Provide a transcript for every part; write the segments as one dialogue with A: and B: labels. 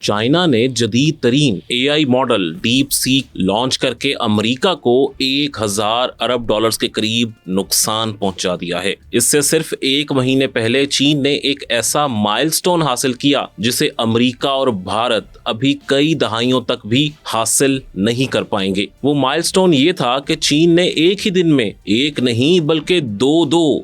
A: China ने जदीद तरीन AI model deep seek launch करके अमेरिका को 1000 अरब डॉलर्स के करीब नुकसान पहुंचा दिया है। इससे सिर्फ एक महीने पहले चीन ने एक ऐसा माइलस्टोन हासिल किया जिसे अमेरिका और भारत अभी कई दहाइयों तक भी हासिल नहीं कर पाएंगे। वो माइलस्टोन ये था कि चीन ने एक ही दिन में एक नहीं बल्कि दो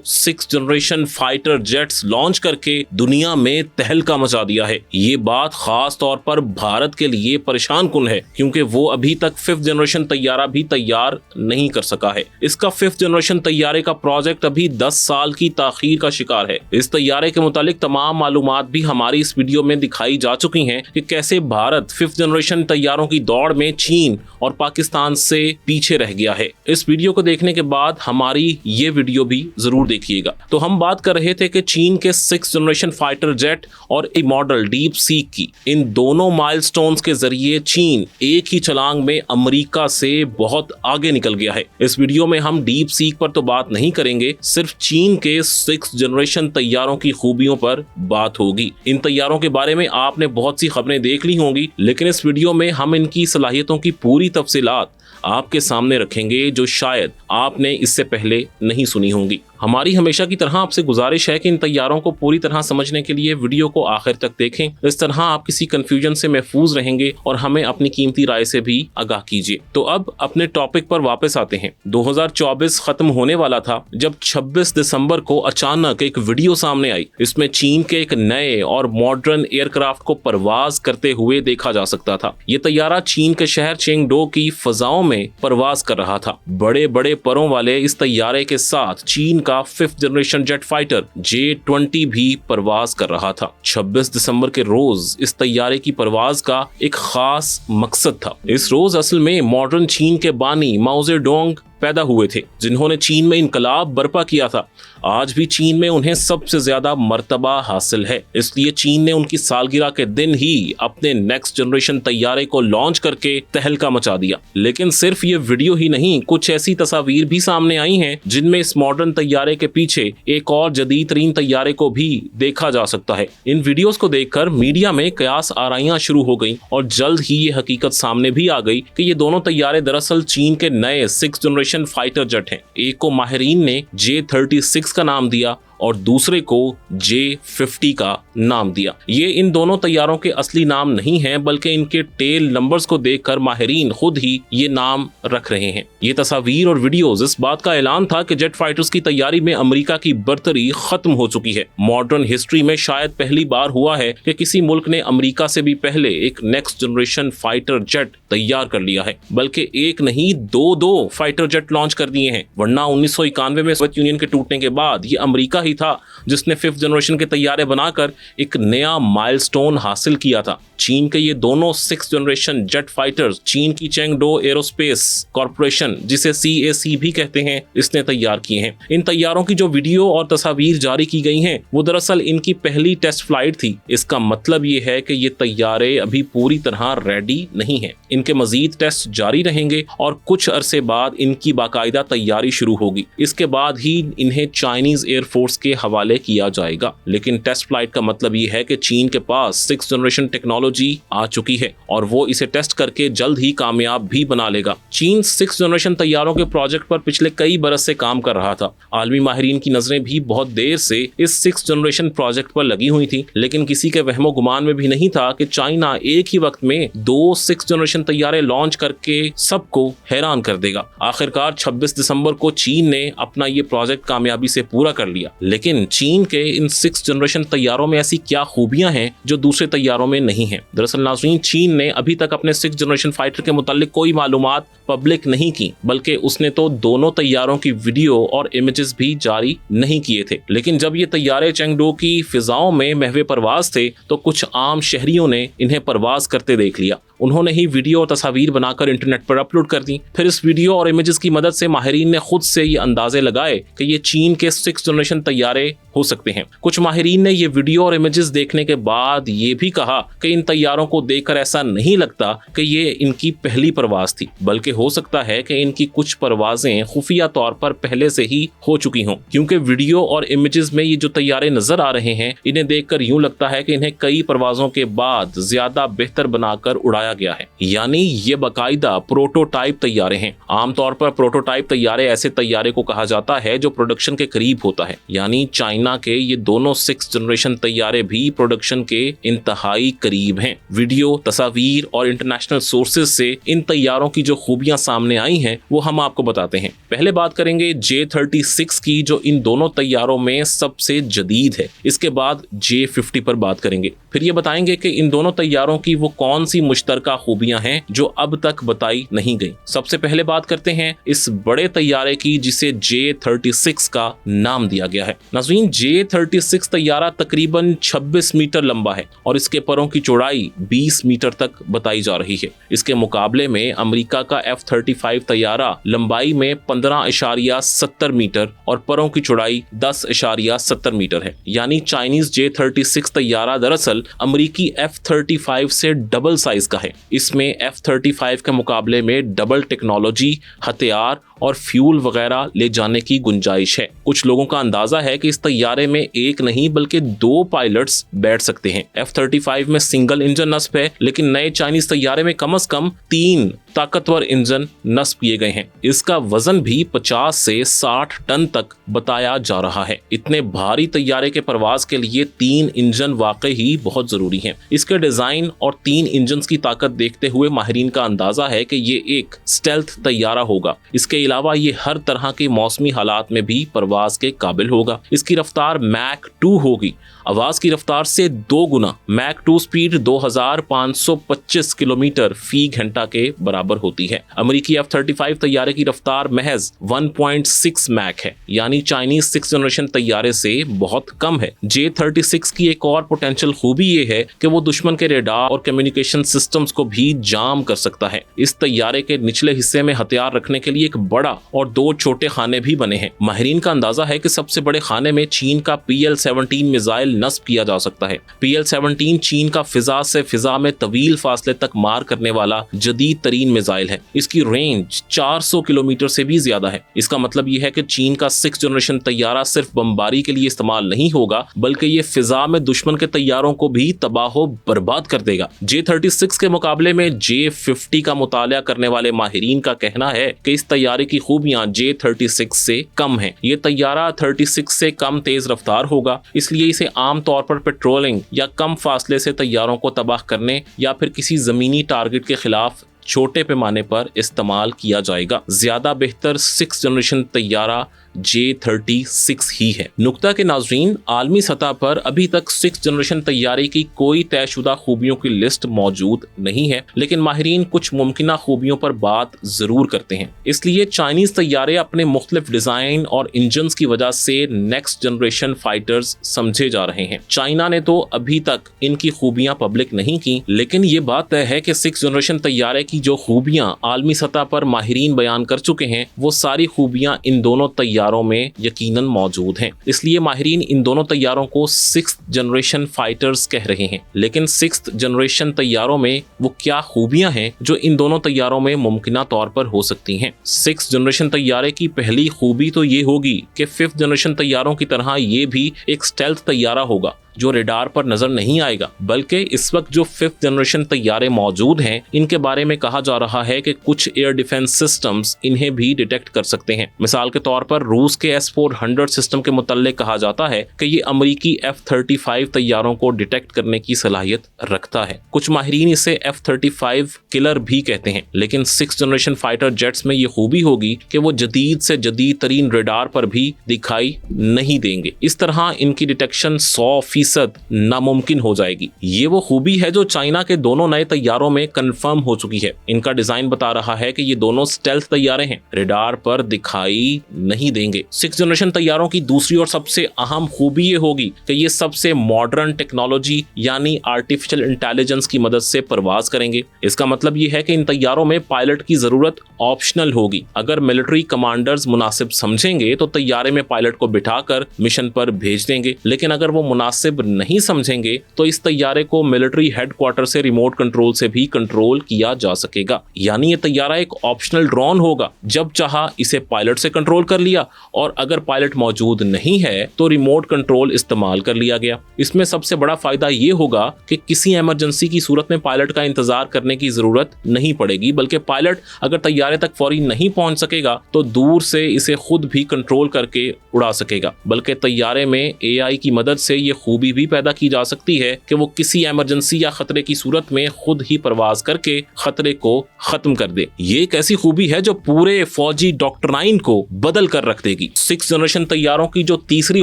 A: 6th generation fighter jets launch करके दुनिया में तहलका मचा दिया है। ये बात खास तौर पर भारत के लिए परेशान कुन है क्योंकि वो अभी तक 5th जनरेशन तैयारा भी तैयार नहीं कर सका है। इसका 5th जनरेशन तैयारे का प्रोजेक्ट अभी 10 साल की ताखीर का शिकार है। इस तैयारे के मुतालिक तमाम मालूमात भी हमारी इस वीडियो में दिखाई जा चुकी हैं कि कैसे भारत 5th जनरेशन तैयारों की दौड़ में चीन और पाकिस्तान से पीछे रह गया है। इस वीडियो को देखने के बाद हमारी ये वीडियो भी जरूर देखिएगा। तो हम बात कर रहे थे कि चीन के 6th जनरेशन फाइटर जेट और ए मॉडल डीप सीक की। इन दोनों माइलस्टोन्स के जरिए चीन एक ही छलांग में अमेरिका से बहुत आगे निकल गया है। इस वीडियो में हम डीप सीक पर तो बात नहीं करेंगे, सिर्फ चीन के 6th जनरेशन तैयारों की खूबियों पर बात होगी। इन तैयारों के बारे में आपने बहुत सी खबरें देख ली होंगी, लेकिन इस वीडियो में हम इनकी सलाहियतों की पूरी तफसीलात आपके सामने रखेंगे जो शायद आपने इससे पहले नहीं सुनी होंगी। हमारी हमेशा की तरह आपसे गुजारिश है कि इन तैयारों को पूरी तरह समझने के लिए वीडियो को आखिर तक देखें। इस तरह आप किसी कंफ्यूजन से महफूज रहेंगे और हमें अपनी कीमती राय से भी आगाह कीजिए। तो अब अपने टॉपिक पर वापस आते हैं। 2024 खत्म होने वाला था जब 26 दिसंबर को अचानक एक वीडियो सामने आई। इसमें चीन के एक नए और मॉडर्न एयरक्राफ्ट को परवाज करते हुए देखा जा सकता था। ये तैयारा चीन के शहर चेंगडो की फजाओं में परवाज कर रहा था। बड़े बड़े परों वाले इस तैयारे के साथ चीन का 5th generation jet fighter J-20 भी परवाज कर रहा था। 26 दिसंबर के रोज इस तैयारे की परवाज का एक खास मकसद था। इस रोज असल में मॉडर्न चीन के बानी माओ जेडोंग पैदा हुए थे, जिन्होंने चीन में इनकलाब बर्पा किया था। आज भी चीन में उन्हें सबसे ज्यादा मर्तबा हासिल है, इसलिए चीन ने उनकी सालगिरह के दिन ही अपने नेक्स्ट जनरेशन तैयारे को लॉन्च करके तहलका मचा दिया। लेकिन सिर्फ ये वीडियो ही नहीं, कुछ ऐसी तस्वीर भी सामने आई हैं जिनमें इस मॉडर्न तैयारे के पीछे एक और जदीद तरीन तैयारे को भी देखा जा सकता है। इन वीडियोस को देखकर मीडिया में कयास आराइयां शुरू हो गई और जल्द ही ये हकीकत सामने भी आ गई कि ये दोनों तैयारे दरअसल चीन के नए 6th जनरेशन फाइटर जेट हैं। एक को माहिरीन ने J-36 का नाम दिया और दूसरे को J-50 का नाम दिया। ये इन दोनों तैयारों के असली नाम नहीं हैं, बल्कि इनके टेल नंबर्स को देखकर माहिरीन खुद ही ये नाम रख रहे हैं। ये तस्वीर और वीडियोस इस बात का ऐलान था कि जेट फाइटर्स की तैयारी में अमेरिका की बर्तरी खत्म हो चुकी है। मॉडर्न हिस्ट्री में शायद पहली बार हुआ है कि किसी मुल्क ने अमेरिका से भी पहले एक नेक्स्ट जनरेशन फाइटर जेट तैयार कर लिया है, बल्कि एक नहीं दो फाइटर जेट लॉन्च कर दिए हैं। वरना 1991 में सोवियत यूनियन के टूटने के बाद ये अमेरिका ही था जिसने 5th जनरेशन के तैयारे बनाकर एक नया माइलस्टोन हासिल किया था। चीन के ये दोनों 6th जनरेशन जेट फाइटर्स चीन की चेंगडो एरोस्पेस कॉर्पोरेशन, जिसे CAC भी कहते हैं, इसने तैयार किए हैं। इन तैयारों की जो वीडियो और तस्वीर जारी की गई हैं वो दरअसल इनकी पहली टेस्ट फ्लाइट थी। इसका मतलब ये है कि ये तैयारे अभी पूरी तरह रेडी नहीं हैं। इनके मजीद टेस्ट जारी रहेंगे और कुछ अरसे बाद इनकी बाकायदा तैयारी शुरू होगी। इसके बाद ही इन्हें चाइनीज एयरफोर्स के हवाले किया जाएगा। लेकिन टेस्ट फ्लाइट का मतलब ये है कि चीन के पास 6th जनरेशन टेक्नोलॉजी आ चुकी है और वो इसे टेस्ट करके जल्द ही कामयाब भी बना लेगा। चीन 6th जनरेशन तैयारों के प्रोजेक्ट पर पिछले कई बरस से काम कर रहा था। आलमी माहिरीन की नजरें भी बहुत देर से इस 6th जनरेशन प्रोजेक्ट पर लगी हुई थी, लेकिन किसी के वहमो गुमान में भी नहीं था कि चाइना एक ही वक्त में 2 6th जनरेशन तैयारे लॉन्च करके सबको हैरान कर देगा। आखिरकार 26 दिसंबर को चीन ने अपना ये प्रोजेक्ट कामयाबी से पूरा कर लिया। लेकिन चीन के इन 6th जनरेशन तैयारों में ऐसी क्या खूबियां हैं जो दूसरे तैयारों में नहीं हैं? दरअसल नाज़रीन, चीन ने अभी तक अपने 6th जनरेशन फाइटर के मुतालिक कोई मालूमात पब्लिक नहीं की, बल्कि उसने तो दोनों तैयारों की वीडियो और इमेजेस भी जारी नहीं किए थे। लेकिन जब ये तैयारे चेंगडो की फिजाओं में महवे परवाज थे तो कुछ आम शहरियों ने इन्हें परवाज करते देख लिया। उन्होंने ही वीडियो और तस्वीर बनाकर इंटरनेट पर अपलोड कर दी। फिर इस वीडियो और इमेजेस की मदद से माहिरीन ने खुद से ये अंदाजे लगाए कि ये चीन के 6th जनरेशन तैयारे हो सकते हैं। कुछ माहिरीन ने ये वीडियो और इमेजेस देखने के बाद ये भी कहा कि इन तैयारों को देखकर ऐसा नहीं लगता कि ये इनकी पहली परवाज थी, बल्कि हो सकता है कि इनकी कुछ परवाजें खुफिया तौर पर पहले से ही हो चुकी हों, क्योंकि वीडियो और इमेजेस में ये जो तैयारे नजर आ रहे हैं इन्हें देखकर यूं लगता है कि इन्हें कई परवाजों के बाद ज्यादा बेहतर बनाकर उड़ाया गया है, यानी ये बाकायदा प्रोटोटाइप तैयारे हैं। आमतौर पर प्रोटोटाइप तैयारे ऐसे तैयारे को कहा जाता है जो प्रोडक्शन के करीब होता है, यानी चाइना के ये दोनों 6th जनरेशन तैयारे भी प्रोडक्शन के इंतहाई करीब हैं। वीडियो, तस्वीर और इंटरनेशनल सोर्सेज से इन तैयारों की जो खूबियां सामने आई हैं वो हम आपको बताते हैं। पहले बात करेंगे J-36 की, जो इन दोनों तैयारों में सबसे जदीद है। इसके बाद J-50 पर बात करेंगे। फिर ये बताएंगे कि इन दोनों तैयारों की वो कौन सी मुश्तरका खूबियां हैं जो अब तक बताई नहीं गई। सबसे पहले बात करते हैं इस बड़े तैयारे की जिसे J-36 का नाम दिया गया है। नाज़रीन, J-36 तैयारा तकरीबन 26 मीटर लंबा है और इसके परों की चौड़ाई 20 मीटर तक बताई जा रही है। इसके मुकाबले में अमेरिका का F-35 तैयारा लंबाई में 15.70 मीटर और परों की चौड़ाई 10.70 मीटर है, यानी चाइनीज J-36 तैयारा दरअसल अमेरिकी F-35 से डबल साइज का है। इसमें F-35 के मुकाबले में डबल टेक्नोलॉजी, हथियार और फ्यूल वगैरह ले जाने की गुंजाइश है। कुछ लोगों का अंदाजा है कि इस तैयारे में एक नहीं बल्कि 2 पायलट्स बैठ सकते हैं। F-35 में सिंगल इंजन नस्ब है, लेकिन नए चाइनीज तैयारे में कम से कम 3 ताकतवर इंजन नस्ब किए गए हैं। इसका वजन भी 50 से 60 टन तक बताया जा रहा है। इतने भारी तैयारे के परवाज के लिए 3 इंजन वाकई ही बहुत जरूरी हैं। इसके डिजाइन और 3 इंजन की ताकत देखते हुए माहिरीन का अंदाजा है कि ये एक स्टेल्थ तैयारा होगा। इसके अलावा ये हर तरह के मौसमी हालात में भी परवाज के काबिल होगा। इसकी रफ्तार मैक 2 होगी, आवाज की रफ्तार से 2 गुना। मैक 2 स्पीड 2525 किलोमीटर फी घंटा के बराबर होती है। अमेरिकी F-35 तैयारे की रफ्तार महज 1.6 मैक है, यानी चाइनीज 6th जनरेशन तैयारे से बहुत कम है। J-36 की एक और पोटेंशियल खूबी ये है कि वो दुश्मन के रेडार और कम्युनिकेशन सिस्टम्स को भी जाम कर सकता है। इस तैयारे के निचले हिस्से में हथियार रखने के लिए एक बड़ा और 2 छोटे खाने भी बने हैं। माहिरीन का अंदाजा है कि सबसे बड़े खाने में चीन का PL-17 मिसाइल नस्ब किया जा सकता है। PL-17 चीन का फिजा से फिजा में तवील फासले तक मार करने वाला जदीद तरीन मिसाइल है। इसकी रेंज 400 किलोमीटर से भी ज्यादा है। इसका मतलब यह है कि चीन का 6th जनरेशन तैयारा सिर्फ बमबारी के लिए इस्तेमाल नहीं होगा, बल्कि ये फिजा में दुश्मन के तैयारों को भी तबाह बर्बाद कर देगा। J-36 के मुकाबले में J-50 का मुताला करने वाले माहिरीन का कहना है कि इस तैयारे की खूबियां J-36 से कम हैं। ये तैयारा 36 से कम तेज रफ्तार होगा, इसलिए इसे आम तौर पर पेट्रोलिंग या कम फासले से तैयारों को तबाह करने या फिर किसी जमीनी टारगेट के खिलाफ छोटे पैमाने पर इस्तेमाल किया जाएगा। ज्यादा बेहतर 6th जनरेशन तैयारा J-36 ही है। नुक्ता के नाजरीन, आलमी सतह पर अभी तक 6th जनरेशन तैयारे की कोई तयशुदा खूबियों की लिस्ट मौजूद नहीं है, लेकिन माहिरीन कुछ मुमकिना खूबियों पर बात जरूर करते हैं। इसलिए चाइनीज तैयारे अपने मुख्तलिफ डिजाइन और इंजन की वजह से नेक्स्ट जनरेशन फाइटर्स समझे जा रहे हैं। चाइना ने तो अभी तक इनकी खूबियां पब्लिक नहीं की, लेकिन ये बात तय है कि 6th जनरेशन तैयारे की जो खूबियां आलमी सतह पर माहिरीन बयान कर चुके हैं, वो सारी खूबियां इन दोनों तैयारों में यकीनन मौजूद हैं। इसलिए माहिरीन इन दोनों तैयारों को 6th जनरेशन फाइटर्स कह रहे हैं। लेकिन 6th जनरेशन तैयारों में वो क्या खूबियां हैं जो इन दोनों तैयारों में मुमकिना तौर पर हो सकती हैं? 6th जनरेशन तैयारे की पहली खूबी तो ये होगी कि 5th जनरेशन तैयारों की तरह ये भी एक स्टेल्थ तैयारा होगा जो रेडार पर नजर नहीं आएगा, बल्कि इस वक्त जो 5th जनरेशन तैयारे मौजूद हैं इनके बारे में कहा जा रहा है कि कुछ एयर डिफेंस सिस्टम्स इन्हें भी डिटेक्ट कर सकते हैं। मिसाल के तौर पर रूस के S-400 सिस्टम के मुताल्लिक कहा जाता है कि ये अमेरिकी F-35 तैयारों को डिटेक्ट करने की सलाहियत रखता है। कुछ माहिरीन इसे F-35 किलर भी कहते हैं, लेकिन 6th जनरेशन फाइटर जेट्स में ये खूबी होगी कि वो जदीद से जदीद तरीन रेडार पर भी दिखाई नहीं देंगे। इस तरह इनकी डिटेक्शन 100% 100% नामुमकिन हो जाएगी। ये वो खूबी है जो चाइना के दोनों नए तैयारों में कंफर्म हो चुकी है। इनका डिजाइन बता रहा है कि ये दोनों स्टेल्थ तैयारे हैं, रेडार पर दिखाई नहीं देंगे। 6th जनरेशन तैयारों की दूसरी और सबसे अहम खूबी ये होगी कि ये सबसे मॉडर्न टेक्नोलॉजी यानी आर्टिफिशियल इंटेलिजेंस की मदद से परवाज करेंगे। इसका मतलब ये है कि इन तैयारों में पायलट की जरूरत ऑप्शनल होगी। अगर मिलिट्री कमांडर्स मुनासिब समझेंगे तो तैयारे में पायलट को बिठाकर मिशन पर भेज देंगे, लेकिन अगर वो मुनासिब नहीं समझेंगे तो इस तैयारे को मिलिट्री हेडक्वार्टर से रिमोट कंट्रोल से भी कंट्रोल किया जा सकेगा। यानी ये तैयारा एक ऑप्शनल ड्रोन होगा, जब चाहा इसे पायलट से कंट्रोल कर लिया और अगर पायलट मौजूद नहीं है तो रिमोट कंट्रोल इस्तेमाल कर लिया गया। इसमें सबसे बड़ा फायदा ये होगा कि किसी इमरजेंसी की सूरत में पायलट का इंतजार करने की जरूरत नहीं पड़ेगी, बल्कि पायलट अगर तैयारे तक फौरी नहीं पहुंच सकेगा तो दूर से इसे खुद भी कंट्रोल करके उड़ा सकेगा। बल्कि तैयारे में एआई की मदद से ये खूबी भी पैदा की जा सकती है कि वो किसी इमरजेंसी या खतरे की सूरत में खुद ही परवाज करके खतरे को खत्म कर दे। ये एक ऐसी खूबी है जो पूरे फौजी डॉक्ट्राइन को बदल कर रख देगी। 6th जनरेशन तैयारों की जो तीसरी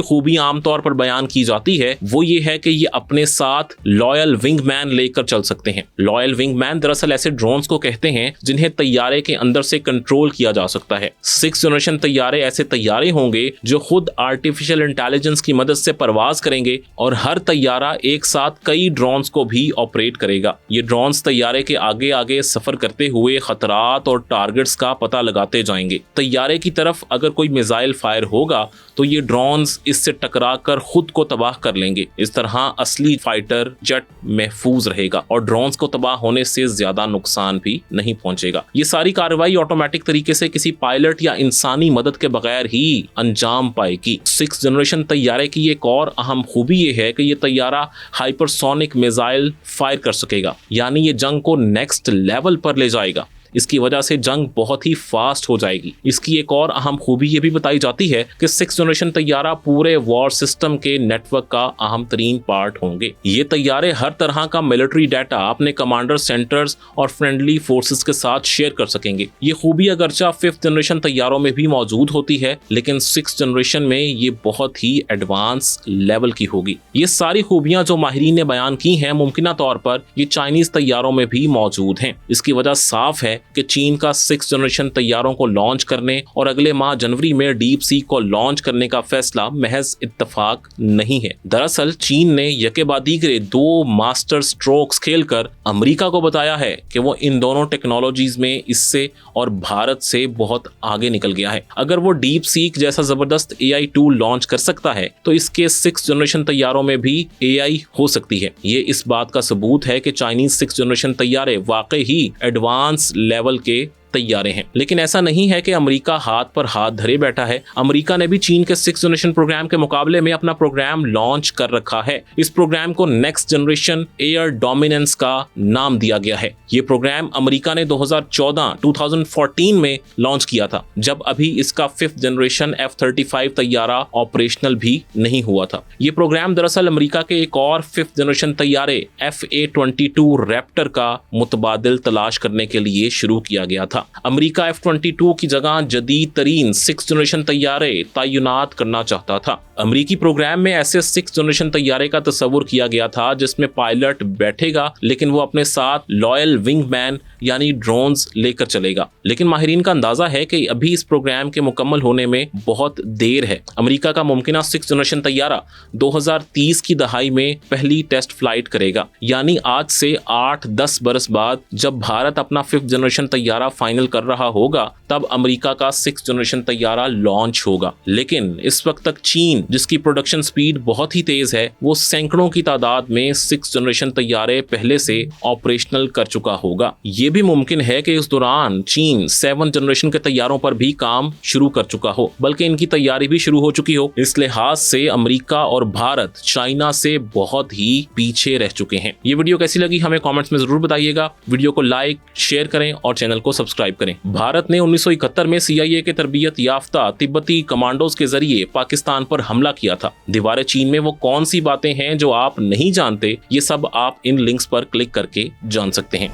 A: खूबी आमतौर पर बयान की जाती है वो ये है कि ये अपने साथ लॉयल विंगमैन लेकर चल सकते हैं। लॉयल विंगमैन दरअसल ऐसे ड्रोन्स को कहते हैं जिन्हें तैयारे के अंदर से कंट्रोल किया जा सकता है। 6th जनरेशन तैयारे ऐसे तैयारे होंगे जो खुद आर्टिफिशियल इंटेलिजेंस की मदद से परवाज करेंगे और हर तैयारा एक साथ कई ड्रोन्स को भी ऑपरेट करेगा। ये ड्रोन्स तैयारे के आगे आगे सफर करते हुए खतरात और टारगेट्स का पता लगाते जाएंगे। तैयारे की तरफ अगर कोई मिसाइल फायर होगा तो ये ड्रोन्स इससे टकरा कर खुद को तबाह कर लेंगे। इस तरह असली फाइटर जेट महफूज रहेगा और ड्रोन्स को तबाह होने से ज्यादा नुकसान भी नहीं पहुंचेगा। ये सारी कार्रवाई ऑटोमेटिक तरीके से किसी पायलट या इंसानी मदद के बगैर ही अंजाम पाएगी। 6th जनरेशन तैयारे की एक और अहम खूबी ये है कि ये तैयारा हाइपरसोनिक मिसाइल फायर कर सकेगा, यानी ये जंग को नेक्स्ट लेवल पर ले जाएगा। इसकी वजह से जंग बहुत ही फास्ट हो जाएगी। इसकी एक और अहम खूबी ये भी बताई जाती है कि 6th जनरेशन तैयारा पूरे वॉर सिस्टम के नेटवर्क का अहम तरीन पार्ट होंगे। ये तैयारे हर तरह का मिलिट्री डाटा अपने कमांडर सेंटर्स और फ्रेंडली फोर्सेस के साथ शेयर कर सकेंगे। ये खूबी अगरचा 5th जनरेशन तैयारों में भी मौजूद होती है, लेकिन 6th जनरेशन में ये बहुत ही एडवांस लेवल की होगी। ये सारी खूबियां जो माहिरीन ने बयान की हैं, मुमकिन तौर पर ये चाइनीज तैयारों में भी मौजूद हैं। इसकी वजह साफ है कि चीन का 6th जनरेशन तैयारों को लॉन्च करने और अगले माह जनवरी में डीप सी को लॉन्च करने का फैसला महज इत्तफाक नहीं है। दरअसल चीन ने यके बाद दीगरे 2 मास्टर स्ट्रोक्स खेलकर अमेरिका को बताया है कि वो इन दोनों टेक्नोलॉजीज में इससे और भारत से बहुत आगे निकल गया है। अगर वो डीप सीक जैसा जबरदस्त एआई टूल लॉन्च कर सकता है तो इसके 6th जनरेशन तैयारों में भी एआई हो सकती है। ये इस बात का सबूत है कि चाइनीज 6th जनरेशन तैयारे वाकई ही एडवांस लेवल के तैयारे हैं। लेकिन ऐसा नहीं है कि अमेरिका हाथ पर हाथ धरे बैठा है। अमेरिका ने भी चीन के 6th जनरेशन प्रोग्राम के मुकाबले में अपना प्रोग्राम लॉन्च कर रखा है। इस प्रोग्राम को नेक्स्ट जनरेशन एयर डोमिनेंस का नाम दिया गया है। ये प्रोग्राम अमेरिका ने 2014 में लॉन्च किया था, जब अभी इसका 5th जनरेशन F-35 तैयारा ऑपरेशनल भी नहीं हुआ था। ये प्रोग्राम दरअसल अमेरिका के एक और 5th जनरेशन तैयारे FA-22 रैप्टर का मुतबादिल तलाश करने के लिए शुरू किया गया था। अमेरिका F-22 की जगह जदीद तरीन 6th जनरेशन तैयारे तैनात करना चाहता था। अमेरिकी प्रोग्राम में ऐसे 6th जनरेशन तैयारे का तस्वुर किया गया था जिसमें पायलट बैठेगा, लेकिन वो अपने साथ लॉयल विंगमैन यानी ड्रोन्स लेकर चलेगा। लेकिन माहिरीन का अंदाजा है कि अभी इस प्रोग्राम के मुकम्मल होने में बहुत देर है। अमेरिका का मुमकिना 6th जनरेशन तैयारा 2030 की दहाई में पहली टेस्ट फ्लाइट करेगा, यानी आज से 8-10 बरस बाद जब भारत अपना 5th जनरेशन तैयारा फाइनल कर रहा होगा तब अमेरिका का 6th जनरेशन तैयारा लॉन्च होगा। लेकिन इस वक्त तक चीन, जिसकी प्रोडक्शन स्पीड बहुत ही तेज है, वो सैकड़ों की तादाद में 6th जनरेशन तैयारे पहले से ऑपरेशनल कर चुका होगा। ये भी मुमकिन है कि इस दौरान चीन 7th जनरेशन के तैयारों पर भी काम शुरू कर चुका हो, बल्कि इनकी तैयारी भी शुरू हो चुकी हो। इस लिहाज से अमेरिका और भारत चाइना से बहुत ही पीछे रह चुके हैं। ये वीडियो कैसी लगी हमें कमेंट्स में जरूर बताइएगा। वीडियो को लाइक, शेयर करें और चैनल को सब्सक्राइब करें। भारत ने 1971 में CIA के तरबियत याफ्ता तिब्बती कमांडोज के जरिए पाकिस्तान पर हमला किया था। दीवार चीन में वो कौन सी बातें हैं जो आप नहीं जानते, ये सब आप इन लिंक्स पर क्लिक करके जान सकते हैं।